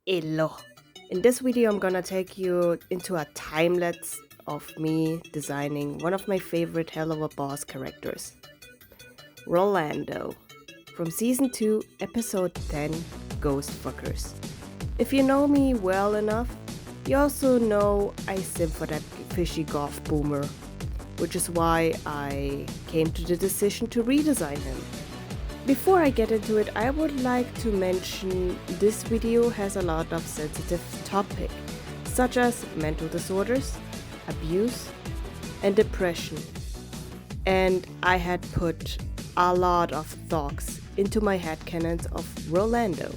Hello. In this video, I'm gonna take you into a time lapse of me designing one of my favorite helluvaboss characters, Rolando, from Season 2, Episode 10, Ghostfuckers. If you know me well enough, you also know I simp for that fishy goth boomer, which is why I came to the decision to redesign him. Before I get into it, I would like to mention this video has a lot of sensitive topics, such as mental disorders, abuse, and depression. And I had put a lot of thoughts into my headcanons of Rolando.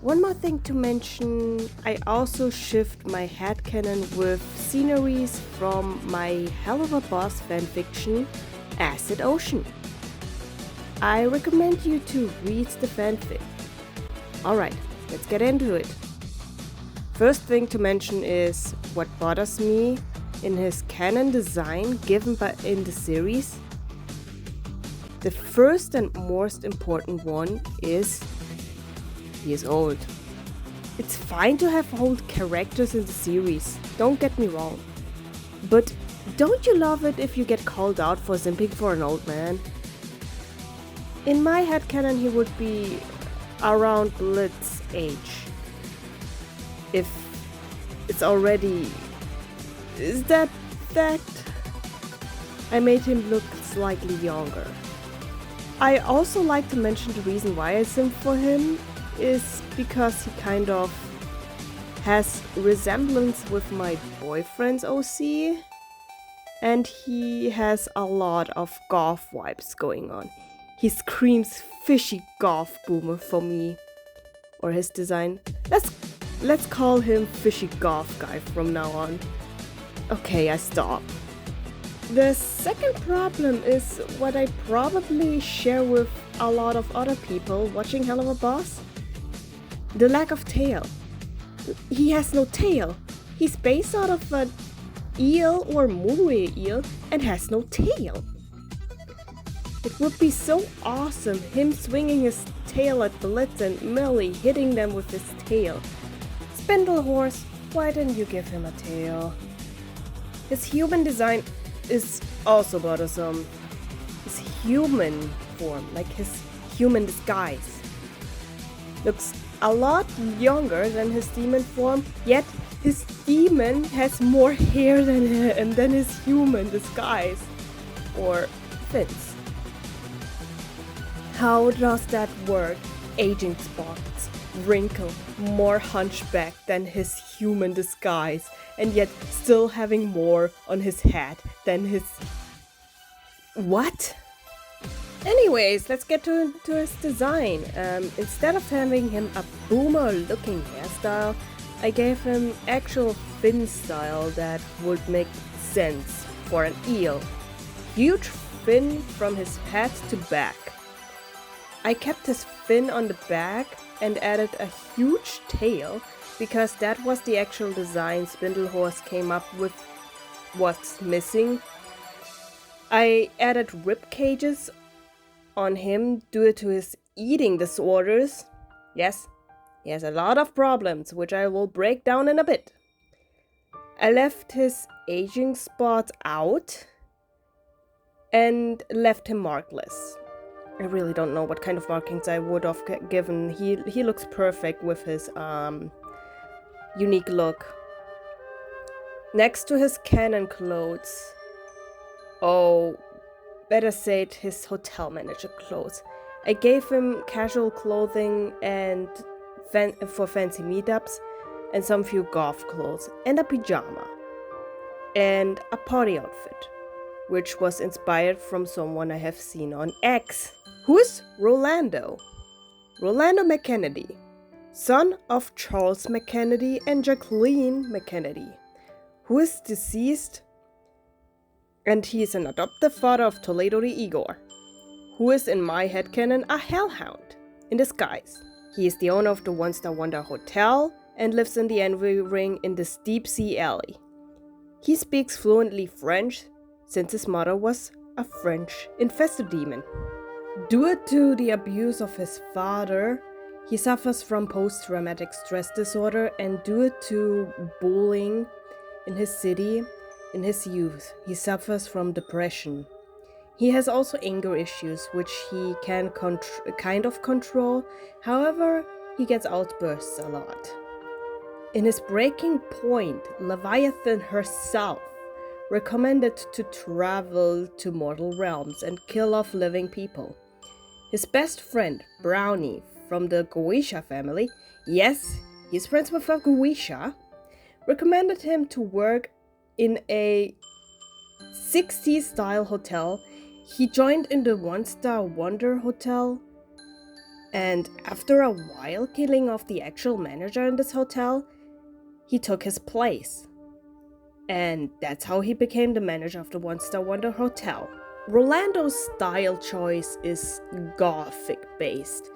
One more thing to mention, I also shift my headcanon with sceneries from my helluvaboss fanfiction, Acid Ocean. I recommend you to read the fanfic. Alright, let's get into it. First thing to mention is what bothers me in his canon design given in the series. The first and most important one is he is old. It's fine to have old characters in the series, don't get me wrong. But don't you love it if you get called out for simping for an old man? In my headcanon, he would be around Blitz's age. If it's already... Is that fact? I made him look slightly younger. I also like to mention the reason why I simp for him is because he kind of has resemblance with my boyfriend's OC. And he has a lot of goth vibes going on. He screams fishy goth boomer for me. Or his design. Let's call him fishy goth guy from now on. Okay, I stop. The second problem is what I probably share with a lot of other people watching helluvaboss. The lack of tail. He has no tail. He's based out of an eel or moray eel and has no tail. It would be so awesome, him swinging his tail at Blitz and Millie, hitting them with his tail. Spindle Horse, why didn't you give him a tail? His human design is also bothersome. His human form, like his human disguise, looks a lot younger than his demon form, yet his demon has more hair than his human disguise, or fins. How does that work? Aging spots, wrinkle, more hunchback than his human disguise, and yet still having more on his head than his... What? Anyways, let's get to his design. Instead of having him a boomer-looking hairstyle, I gave him actual fin style that would make sense for an eel. Huge fin from his head to back. I kept his fin on the back and added a huge tail because that was the actual design Spindlehorse came up with what's missing. I added rib cages on him due to his eating disorders. Yes, he has a lot of problems, which I will break down in a bit. I left his aging spots out and left him markless. I really don't know what kind of markings I would have given. He looks perfect with his unique look. Next to his canon clothes, better say it, his hotel manager clothes, I gave him casual clothing and for fancy meetups, and some few golf clothes, and a pajama, and a party outfit, which was inspired from someone I have seen on X. Who is Rolando? Rolando McKennedy, son of Charles McKennedy and Jacqueline McKennedy, who is deceased, and he is an adoptive father of Toledo the Igor, who is in my headcanon a hellhound in disguise. He is the owner of the One Star Wonder Hotel and lives in the Envy Ring in this deep sea alley. He speaks fluently French, since his mother was a French infested demon. Due to the abuse of his father, He suffers from post-traumatic stress disorder, and due to bullying in his city, in his youth, he suffers from depression. He has also anger issues, which he can kind of control. However, he gets outbursts a lot. In his breaking point, Leviathan herself recommended to travel to mortal realms and kill off living people. His best friend, Brownie, from the Goetia family, yes, he's friends with a Goetia, recommended him to work in a 60s style hotel. He joined in the one-star Wonder Hotel, and after a while killing off the actual manager in this hotel, he took his place. And that's how he became the manager of the one-star Wonder Hotel. Rolando's style choice is gothic based.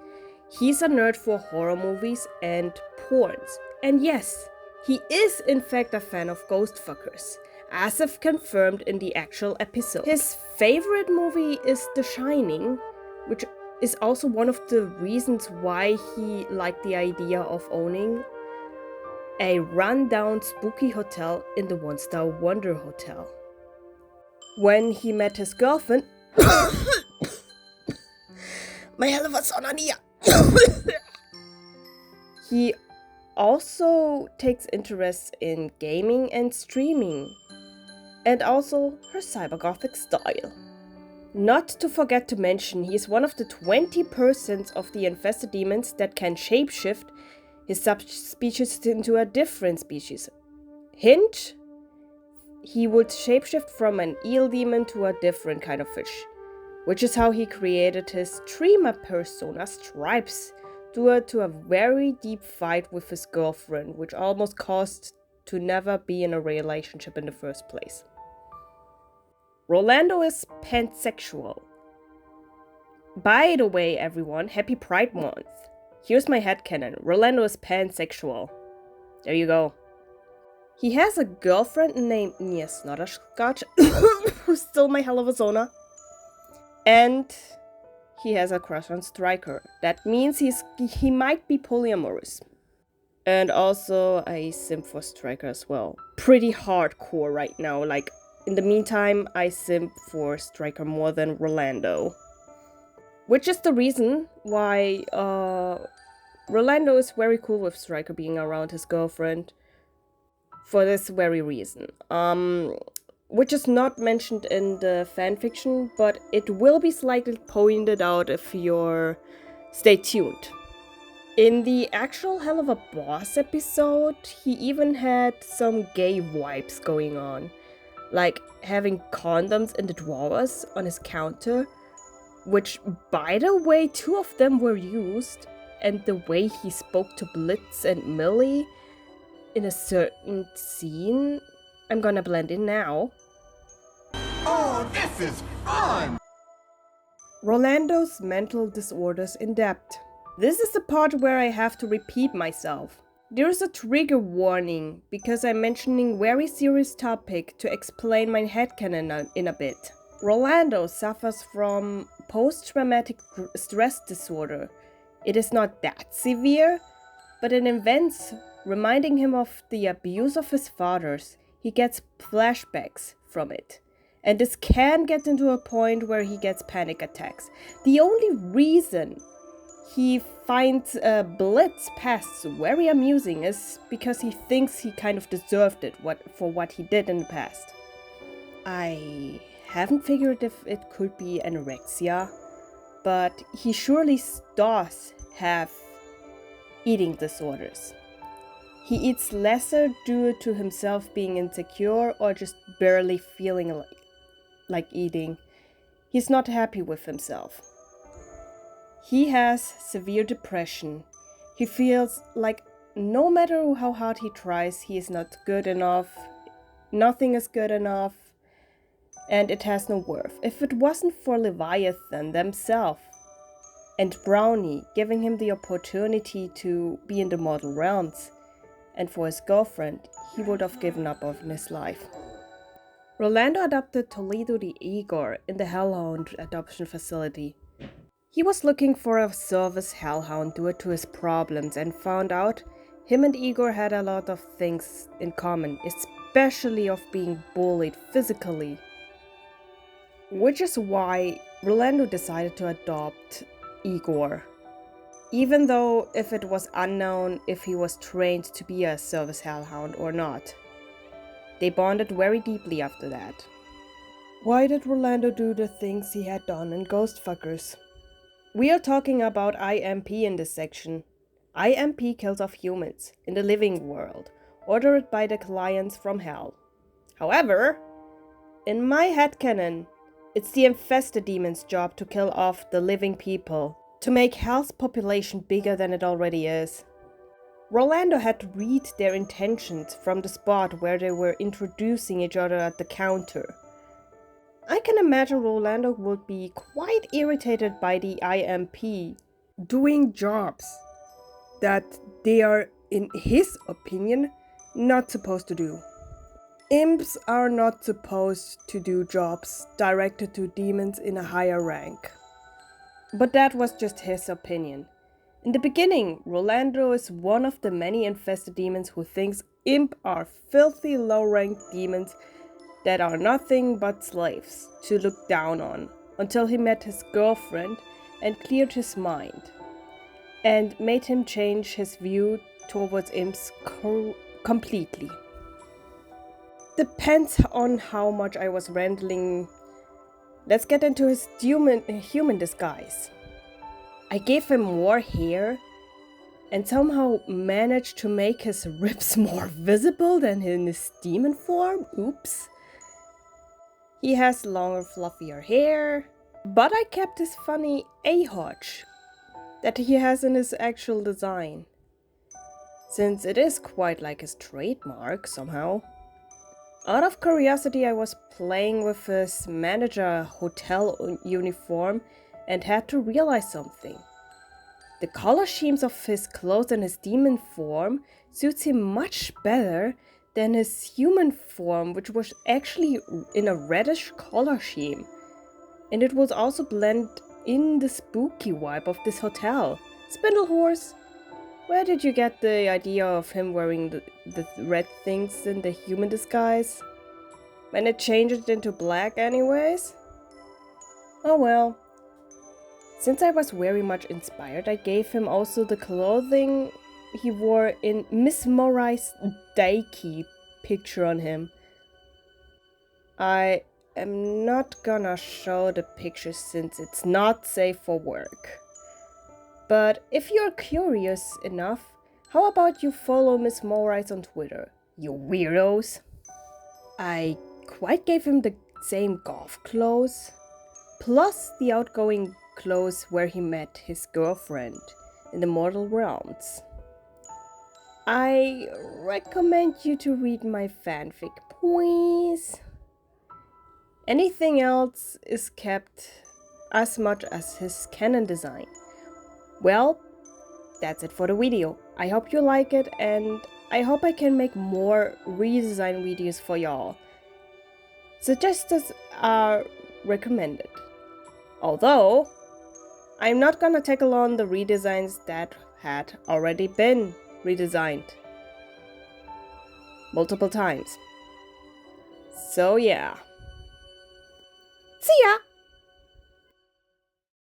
He's a nerd for horror movies and porns. And yes, he is in fact a fan of ghost fuckers, as if confirmed in the actual episode. His favorite movie is The Shining, which is also one of the reasons why he liked the idea of owning a run-down spooky hotel in the one-star Wonder Hotel. When he met his girlfriend, my helluvaboss. He also takes interest in gaming and streaming, and also her cybergothic style. Not to forget to mention, he is one of the 20% of the infested demons that can shapeshift his subspecies into a different species. Hint? He would shapeshift from an eel demon to a different kind of fish, which is how he created his streamer persona Stripes, due to a very deep fight with his girlfriend, which almost caused to never be in a relationship in the first place. Rolando is pansexual. By the way, everyone, happy Pride Month. Here's my headcanon. Rolando is pansexual. There you go. He has a girlfriend named Nia Snodderskotch, who's still my helluvaboss. And he has a crush on Stryker. That means he might be polyamorous. And also a simp for Stryker as well. Pretty hardcore right now. Like, in the meantime, I simp for Stryker more than Rolando. Which is the reason why Rolando is very cool with Stryker being around his girlfriend. For this very reason. Which is not mentioned in the fanfiction, but it will be slightly pointed out if you're... Stay tuned. In the actual helluvaboss episode, he even had some gay vibes going on. Like having condoms in the drawers on his counter, which, by the way, 2 of them were used, and the way he spoke to Blitz and Millie in a certain scene, I'm gonna blend in now. Oh, this is fun! Rolando's mental disorders in depth. This is the part where I have to repeat myself. There's a trigger warning because I'm mentioning very serious topic to explain my headcanon in a bit. Rolando suffers from post-traumatic stress disorder. It is not that severe, but in events reminding him of the abuse of his fathers, he gets flashbacks from it. And this can get into a point where he gets panic attacks. The only reason he finds Blitz past very amusing is because he thinks he kind of deserved it for what he did in the past. I haven't figured if it could be anorexia, but he surely does have eating disorders. He eats lesser due to himself being insecure or just barely feeling like eating. He's not happy with himself. He has severe depression. He feels like no matter how hard he tries, he is not good enough. Nothing is good enough. And it has no worth. If it wasn't for Leviathan themselves and Brownie giving him the opportunity to be in the mortal realms, and for his girlfriend, he would have given up on his life. Rolando adopted Toledo the Igor in the Hellhound adoption facility. He was looking for a service hellhound due to his problems and found out him and Igor had a lot of things in common, especially of being bullied physically. Which is why Rolando decided to adopt Igor. Even though if it was unknown if he was trained to be a service hellhound or not. They bonded very deeply after that. Why did Rolando do the things he had done in Ghostfuckers? We are talking about IMP in this section. IMP kills off humans in the living world, ordered by the clients from hell. However, in my headcanon, it's the infested demon's job to kill off the living people, to make hell's population bigger than it already is. Rolando had to read their intentions from the spot where they were introducing each other at the counter. I can imagine Rolando would be quite irritated by the IMP doing jobs that they are, in his opinion, not supposed to do. Imps are not supposed to do jobs directed to demons in a higher rank. But that was just his opinion. In the beginning, Rolando is one of the many infested demons who thinks imp are filthy low-ranked demons that are nothing but slaves to look down on, until he met his girlfriend and cleared his mind, and made him change his view towards imps completely. Depends on how much I was rambling. Let's get into his human disguise. I gave him more hair and somehow managed to make his ribs more visible than in his demon form. Oops. He has longer, fluffier hair, but I kept his funny ahotch that he has in his actual design, since it is quite like his trademark somehow. Out of curiosity, I was playing with his manager hotel uniform and had to realize something. The color schemes of his clothes and his demon form suits him much better than his human form, which was actually in a reddish color scheme. And it would also blend in the spooky vibe of this hotel. Spindlehorse, where did you get the idea of him wearing the red things in the human disguise? When it changed it into black anyways? Oh well. Since I was very much inspired, I gave him also the clothing he wore in Miss Morai's Daiki picture on him. I am not gonna show the picture since it's not safe for work. But if you're curious enough, how about you follow Miss Morai's on Twitter, you weirdos? I quite gave him the same golf clothes, plus the outgoing clothes where he met his girlfriend in the mortal realms. I recommend you to read my fanfic, please. Anything else is kept as much as his canon design. Well, that's it for the video. I hope you like it and I hope I can make more redesign videos for y'all. Suggestions are recommended. Although, I'm not gonna tackle on the redesigns that had already been redesigned multiple times. So yeah. See ya!